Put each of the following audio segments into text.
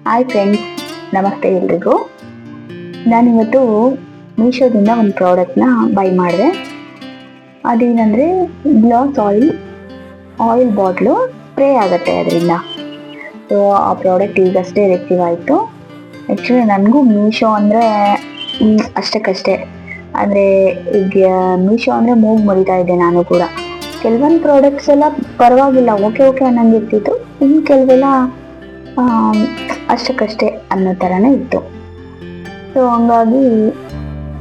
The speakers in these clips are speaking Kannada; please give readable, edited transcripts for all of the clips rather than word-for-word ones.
ಹಾಯ್ ಫ್ರೆಂಡ್ಸ್, ನಮಸ್ತೆ ಎಲ್ರಿಗೂ. ನಾನಿವತ್ತು ಮೀಶೋದಿಂದ ಒಂದು ಪ್ರಾಡಕ್ಟ್ನ ಬೈ ಮಾಡಿದೆ. ಅದೇನಂದರೆ ಗ್ಲಾಸ್ ಆಯಿಲ್ ಬಾಟ್ಲು ಸ್ಪ್ರೇ ಆಗುತ್ತೆ ಅದರಿಂದ. ಸೊ ಆ ಪ್ರಾಡಕ್ಟ್ ಈಗಷ್ಟೇ ರಿಸೀವ್ ಆಯಿತು. ಆ್ಯಕ್ಚುಲಿ ನನಗೂ ಮೀಶೋ ಅಂದರೆ ಅಷ್ಟಕ್ಕಷ್ಟೇ. ಅಂದರೆ ಈಗ ಮೀಶೋ ಅಂದರೆ ಮೂಗು ಮುರಿತಾ ಇದ್ದೆ ನಾನು ಕೂಡ. ಕೆಲವೊಂದು ಪ್ರಾಡಕ್ಟ್ಸ್ ಎಲ್ಲ ಪರವಾಗಿಲ್ಲ, ಓಕೆ ಅನ್ನಂಗಿರ್ತಿತ್ತು. ಇನ್ನು ಕೆಲವೆಲ್ಲ ಅಷ್ಟಕ್ಕಷ್ಟೇ ಅನ್ನೋ ಥರನೇ ಇತ್ತು. ಸೊ ಹಂಗಾಗಿ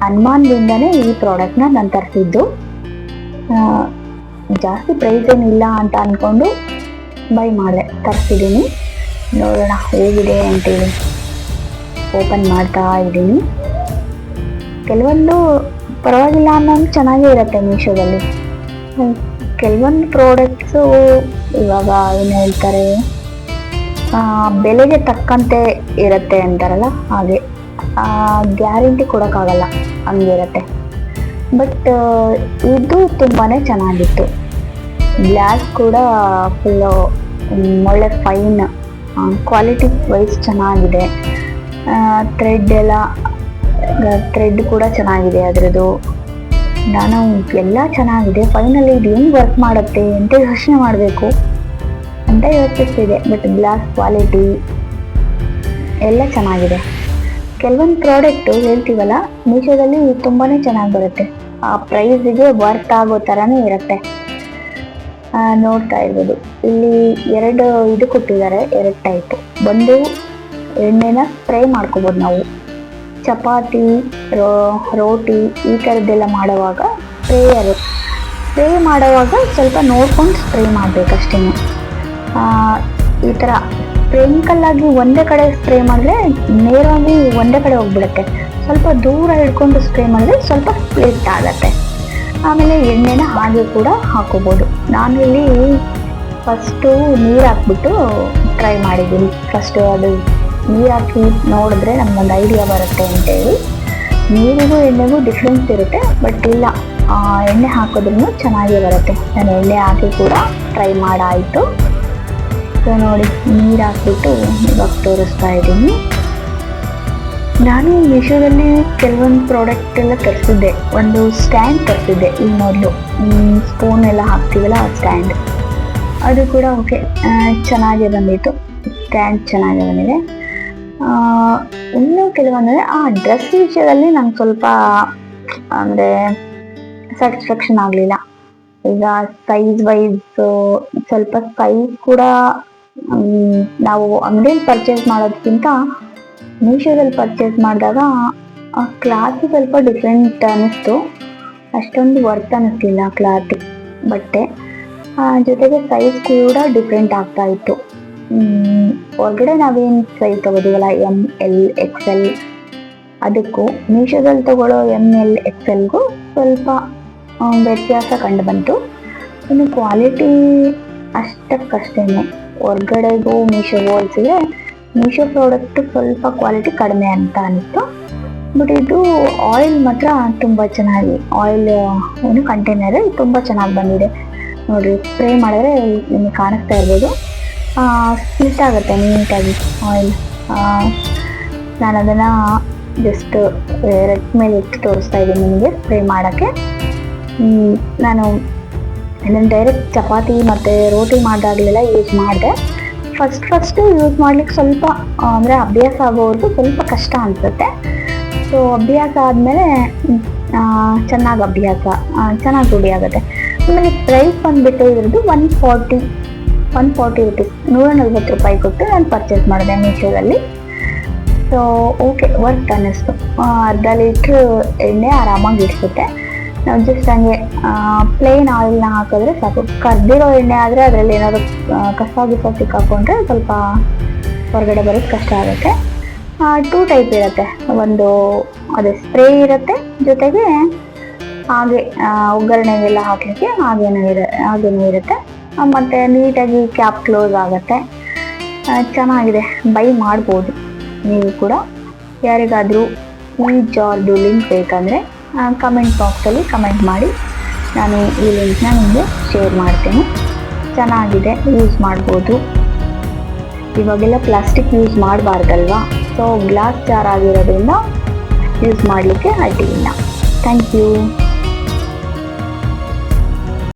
ಅನುಮಾನದಿಂದನೇ ಈ ಪ್ರಾಡಕ್ಟ್ನ ನಾನು ತರಿಸಿದ್ದು. ಜಾಸ್ತಿ ಪ್ರೈಸ್ ಏನಿಲ್ಲ ಅಂತ ಅಂದ್ಕೊಂಡು ಬೈ ಮಾಡಿದೆ, ತರಿಸಿದ್ದೀನಿ. ನೋಡೋಣ ಹೇಗಿದೆ ಅಂತೇಳಿ ಓಪನ್ ಮಾಡ್ತಾ ಇದ್ದೀನಿ. ಕೆಲವೊಂದು ಪರವಾಗಿಲ್ಲ ಅನ್ನೋದು ಚೆನ್ನಾಗೇ ಇರುತ್ತೆ ಮೀಶೋದಲ್ಲಿ. ಕೆಲವೊಂದು ಪ್ರಾಡಕ್ಟ್ಸು ಇವಾಗ ಏನು ಹೇಳ್ತಾರೆ, ಬೆಲೆಗೆ ತಕ್ಕಂತೆ ಇರುತ್ತೆ ಅಂತಾರಲ್ಲ, ಹಾಗೆ ಗ್ಯಾರಂಟಿ ಕೊಡೋಕ್ಕಾಗಲ್ಲ, ಹಂಗಿರುತ್ತೆ. ಬಟ್ ಇದು ತುಂಬಾ ಚೆನ್ನಾಗಿತ್ತು. ಗ್ಲಾಸ್ ಕೂಡ ಫುಲ್ಲು ಒಳ್ಳೆ ಫೈನ್ ಕ್ವಾಲಿಟಿ ವೈಸ್ ಚೆನ್ನಾಗಿದೆ. ಥ್ರೆಡ್ ಕೂಡ ಚೆನ್ನಾಗಿದೆ ಅದರದ್ದು. ನಾನು ಎಲ್ಲ ಚೆನ್ನಾಗಿದೆ. ಫೈನಲಿ ಇದು ಹೆಂಗೆ ವರ್ಕ್ ಮಾಡುತ್ತೆ ಅಂತ ಯೋಚನೆ ಮಾಡಬೇಕು ಅಂತ ಯೋಚಿಸ್ತಿದೆ. ಬಟ್ ಗ್ಲಾಸ್ ಕ್ವಾಲಿಟಿ ಎಲ್ಲ ಚೆನ್ನಾಗಿದೆ. ಕೆಲವೊಂದು ಪ್ರಾಡಕ್ಟು ಹೇಳ್ತೀವಲ್ಲ, ಮೀಶೋದಲ್ಲಿ ತುಂಬಾ ಚೆನ್ನಾಗಿ ಬರುತ್ತೆ. ಆ ಪ್ರೈಸಿಗೆ ವರ್ತ್ ಆಗೋ ಥರನೇ ಇರುತ್ತೆ. ನೋಡ್ತಾ ಇರ್ಬೋದು, ಇಲ್ಲಿ ಎರಡು ಇದು ಕೊಟ್ಟಿದ್ದಾರೆ, ಎರಡು ಟೈಪು. ಒಂದು ಎಣ್ಣೆನ ಸ್ಪ್ರೇ ಮಾಡ್ಕೋಬೋದು ನಾವು. ಚಪಾತಿ, ರೋಟಿ ಈ ಥರದ್ದೆಲ್ಲ ಮಾಡುವಾಗ ಸ್ಪ್ರೇ ಮಾಡುವಾಗ ಸ್ವಲ್ಪ ನೋಡ್ಕೊಂಡು ಸ್ಪ್ರೇ ಮಾಡಬೇಕಷ್ಟೇ. ಈ ಥರ ಸ್ಪ್ರಿಂಕಲ್ ಆಗಿ ಒಂದೇ ಕಡೆ ಸ್ಪ್ರೇ ಮಾಡಿದ್ರೆ ನೇರವಾಗಿ ಒಂದೇ ಕಡೆ ಹೋಗ್ಬಿಡುತ್ತೆ. ಸ್ವಲ್ಪ ದೂರ ಹಿಡ್ಕೊಂಡು ಸ್ಪ್ರೇ ಮಾಡಿದ್ರೆ ಸ್ವಲ್ಪ ಸ್ಪ್ಲಿಟ್ ಆಗುತ್ತೆ. ಆಮೇಲೆ ಎಣ್ಣೆನ ಹಾಗೆ ಕೂಡ ಹಾಕೋಬೋದು. ನಾನಿಲ್ಲಿ ಫಸ್ಟು ನೀರು ಹಾಕ್ಬಿಟ್ಟು ಟ್ರೈ ಮಾಡಿದ್ದೀನಿ. ಫಸ್ಟು ಅದು ನೀರು ಹಾಕಿ ನೋಡಿದ್ರೆ ನಮಗೊಂದು ಐಡಿಯಾ ಬರುತ್ತೆ ಅಂತೇಳಿ. ನೀರಿಗೂ ಎಣ್ಣೆಗೂ ಡಿಫ್ರೆನ್ಸ್ ಇರುತ್ತೆ, ಬಟ್ ಇಲ್ಲ, ಎಣ್ಣೆ ಹಾಕೋದ್ರೂ ಚೆನ್ನಾಗೇ ಬರುತ್ತೆ. ನಾನು ಎಣ್ಣೆ ಹಾಕಿ ಕೂಡ ಟ್ರೈ ಮಾಡಾಯಿತು. ಸೊ ನೋಡಿ, ನೀರು ಹಾಕ್ಬಿಟ್ಟು ಇವಾಗ ತೋರಿಸ್ತಾ ಇದ್ದೀನಿ. ನಾನು ಮೀಶೋದಲ್ಲಿ ಕೆಲವೊಂದು ಪ್ರಾಡಕ್ಟ್ ಎಲ್ಲ ತರಿಸಿದ್ದೆ. ಒಂದು ಸ್ಟ್ಯಾಂಡ್ ತರಿಸಿದ್ದೆ, ಈ ಮೊದಲು ಸ್ಪೂನ್ ಎಲ್ಲ ಹಾಕ್ತೀವಲ್ಲ ಆ ಸ್ಟ್ಯಾಂಡ್. ಅದು ಕೂಡ ಓಕೆ, ಚೆನ್ನಾಗೇ ಬಂದಿತ್ತು. ಸ್ಟ್ಯಾಂಡ್ ಚೆನ್ನಾಗೇ ಬಂದಿದೆ. ಇನ್ನೂ ಕೆಲವೊಂದರೆ ಡ್ರೆಸ್ ವಿಷಯದಲ್ಲಿ ನಂಗೆ ಸ್ವಲ್ಪ ಅಂದರೆ ಸ್ಯಾಟಿಸ್ಫ್ಯಾಕ್ಷನ್ ಆಗಲಿಲ್ಲ. ಈಗ ಸೈಜ್ ವೈಸ್ ಸ್ವಲ್ಪ ಸೈಜ್ ಕೂಡ ನಾವು ಅಂಗಡಿಯಲ್ಲಿ ಪರ್ಚೇಸ್ ಮಾಡೋದಕ್ಕಿಂತ ಮೀಶೋದಲ್ಲಿ ಪರ್ಚೇಸ್ ಮಾಡಿದಾಗ ಆ ಕ್ಲಾತ್ ಸ್ವಲ್ಪ ಡಿಫ್ರೆಂಟ್ ಅನ್ನಿಸ್ತು. ಅಷ್ಟೊಂದು ವರ್ತ್ ಅನ್ನಿಸ್ಲಿಲ್ಲ ಕ್ಲಾತ್, ಬಟ್ಟೆ. ಜೊತೆಗೆ ಸೈಜ್ ಕೂಡ ಡಿಫ್ರೆಂಟ್ ಆಗ್ತಾ ಇತ್ತು. ಹೊರಗಡೆ ನಾವೇನು ಸೈಜ್ ತಗೋತೀವಲ್ಲ, ML XL, ಅದಕ್ಕೂ ಮೀಶೋದಲ್ಲಿ ತಗೊಳ್ಳೋ ML XLಗೂ ಸ್ವಲ್ಪ ವ್ಯತ್ಯಾಸ ಕಂಡು ಬಂತು. ಇನ್ನು ಕ್ವಾಲಿಟಿ ಅಷ್ಟಕ್ಕಷ್ಟೇನೆ. ಹೊರ್ಗಡೆಗೂ ಮೀಶೋಗೂ ಹೋಲಿಸಿದ್ರೆ ಮೀಶೋ ಪ್ರಾಡಕ್ಟು ಸ್ವಲ್ಪ ಕ್ವಾಲಿಟಿ ಕಡಿಮೆ ಅಂತ ಅನಿಸ್ತು. ಬಟ್ ಇದು ಆಯಿಲ್ ಮಾತ್ರ ತುಂಬ ಚೆನ್ನಾಗಿ, ಆಯಿಲ್ ಏನು ಕಂಟೈನರ್ ತುಂಬ ಚೆನ್ನಾಗಿ ಬಂದಿದೆ. ನೋಡಿರಿ, ಸ್ಪ್ರೇ ಮಾಡಿದ್ರೆ ನಿಮಗೆ ಕಾಣಿಸ್ತಾ ಇರ್ಬೋದು, ಸ್ಪ್ಲಿಟ್ ಆಗುತ್ತೆ ನೀಟಾಗಿ ಆಯಿಲ್. ನಾನು ಅದನ್ನು ಜಸ್ಟ್ ರೆಡ್ ಮೇಲೆ ಇಟ್ಟು ತೋರಿಸ್ತಾ ಇದ್ದೀನಿ ನಿಮಗೆ ಸ್ಪ್ರೇ ಮಾಡೋಕ್ಕೆ. ನಾನು ಇದನ್ನು ಡೈರೆಕ್ಟ್ ಚಪಾತಿ ಮತ್ತು ರೋಟಿ ಮಾಡಿದಾಗಲೆಲ್ಲ ಯೂಸ್ ಮಾಡಿದೆ. ಫಸ್ಟು ಯೂಸ್ ಮಾಡ್ಲಿಕ್ಕೆ ಸ್ವಲ್ಪ ಅಂದರೆ ಅಭ್ಯಾಸ ಆಗೋವರೆಗೂ ಸ್ವಲ್ಪ ಕಷ್ಟ ಅನಿಸುತ್ತೆ. ಸೊ ಅಭ್ಯಾಸ ಆದಮೇಲೆ ಚೆನ್ನಾಗಿ ರೂಢಿ ಆಗುತ್ತೆ. ಆಮೇಲೆ ಪ್ರೈಸ್ ಬಂದುಬಿಟ್ಟು ಇದ್ರದ್ದು 140 ರುಪೀಸ್, 140 ರೂಪಾಯಿ ಕೊಟ್ಟು ನಾನು ಪರ್ಚೇಸ್ ಮಾಡಿದೆ ಮೀಶೋದಲ್ಲಿ. ಸೊ ಓಕೆ, ವರ್ತ್ ಅನ್ನಿಸ್ತು. ಅರ್ಧ ಲೀಟ್ರ್ ಎಣ್ಣೆ ಆರಾಮಾಗಿ ಇಡಿಸುತ್ತೆ. ನಾವು ಜಸ್ಟ್ ಹಂಗೆ ಪ್ಲೇನ್ ಆಯಿಲ್ನ ಹಾಕಿದ್ರೆ ಸಾಕು. ಕರ್ದಿರೋ ಎಣ್ಣೆ ಆದರೆ ಅದರಲ್ಲಿ ಏನಾದರೂ ಕಸ ಸಿಕ್ಕಾಕೊಂಡ್ರೆ ಸ್ವಲ್ಪ ಹೊರಗಡೆ ಬರೋದು ಕಷ್ಟ ಆಗುತ್ತೆ. 2 ಟೈಪ್ ಇರುತ್ತೆ. ಒಂದು ಅದೇ ಸ್ಪ್ರೇ ಇರುತ್ತೆ, ಜೊತೆಗೆ ಹಾಗೆ ಒಗ್ಗರಣೆಗೆಲ್ಲ ಹಾಕಲಿಕ್ಕೆ ಹಾಗೇನೂ ಇರುತ್ತೆ. ಮತ್ತು ನೀಟಾಗಿ ಕ್ಯಾಪ್ ಕ್ಲೋಸ್ ಆಗುತ್ತೆ. ಚೆನ್ನಾಗಿದೆ, ಬೈ ಮಾಡ್ಬೋದು ನೀವು ಕೂಡ. ಯಾರಿಗಾದರೂ ಈ ಜಾರ್ದು ಲಿಂಕ್ ಬೇಕಂದರೆ ಕಮೆಂಟ್ ಬಾಕ್ಸಲ್ಲಿ ಕಮೆಂಟ್ ಮಾಡಿ, ನಾನು ಈ ಲಿಂಕ್ನ ನಿಮಗೆ ಶೇರ್ ಮಾಡ್ತೀನಿ. ಚೆನ್ನಾಗಿದೆ, ಯೂಸ್ ಮಾಡ್ಬೋದು. ಇವಾಗೆಲ್ಲ ಪ್ಲಾಸ್ಟಿಕ್ ಯೂಸ್ ಮಾಡಬಾರ್ದಲ್ವಾ, ಸೊ ಗ್ಲಾಸ್ ಜಾರ್ ಆಗಿರೋದ್ರಿಂದ ಯೂಸ್ ಮಾಡಲಿಕ್ಕೆ ಅಡ್ಡಿ ಇಲ್ಲ. Thank you.